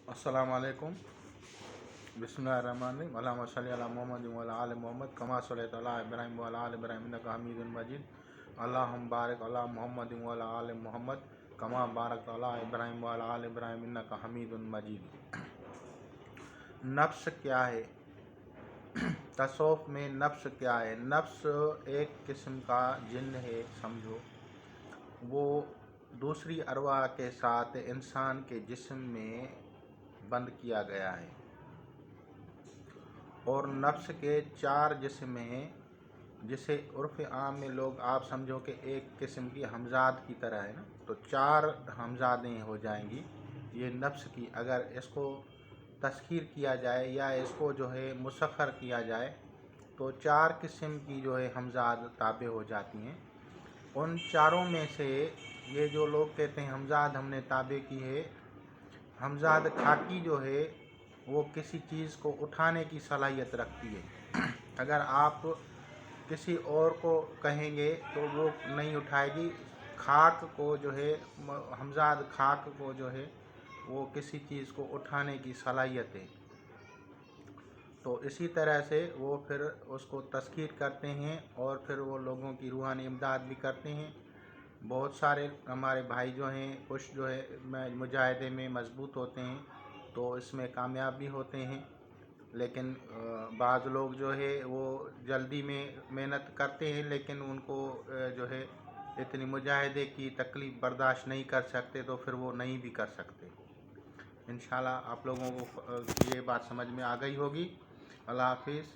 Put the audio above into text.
अस्सलाम वालेकुम। बिस्मिल्लाहिर्रहमानिर्रहीम। अल्लाहुम्मा सल्लि अला मुहम्मद व अला आलि मुहम्मद कमा सल्लैता अला इब्राहीम व अला आलि इब्राहीम इन्नका हमीदुम मजीद। अल्लाहुम्मा बारिक अला मुहम्मद व अला आलि मुहम्मद कमा बारकता अला इब्राहीम व अला आलि इब्राहीम इन्नका हमीदुम मजीद। नफ्स क्या है? तसव्वुफ में नफ्स क्या है? नफ्स एक किस्म का जिन्न है, समझो। वो दूसरी अरवाह के साथ इंसान के जिस्म में बंद किया गया है। और नफ्स के 4 जिस्म हैं, जिसे उर्फ़ आम में लोग आप समझो कि एक किस्म की हमज़ाद की तरह है ना, तो 4 हमज़ादें हो जाएंगी ये नफ्स की। अगर इसको तस्खीर किया जाए या इसको जो है मुसख्खर किया जाए तो 4 किस्म की जो है हमज़ाद ताबे हो जाती हैं। उन चारों में से ये जो लोग कहते हैं हमज़ाद हमने ताबे की है, हमज़ाद खाकी जो है वो किसी चीज़ को उठाने की सलाहियत रखती है। अगर आप किसी और को कहेंगे तो वो नहीं उठाएगी। खाक को जो है हमज़ाद खाक को जो है वो किसी चीज़ को उठाने की सलाहियत है। तो इसी तरह से वो फिर उसको तस्खीर करते हैं और फिर वो लोगों की रूहानी इमदाद भी करते हैं। बहुत सारे हमारे भाई जो हैं कुछ जो है मुजाहिदे में मजबूत होते हैं तो इसमें कामयाब भी होते हैं, लेकिन बाज़ लोग जो है वो जल्दी में मेहनत करते हैं लेकिन उनको जो है इतनी मुजाहिदे की तकलीफ़ बर्दाश्त नहीं कर सकते तो फिर वो नहीं भी कर सकते। इंशाल्लाह आप लोगों को ये बात समझ में आ गई होगी। अल्लाह हाफिज़।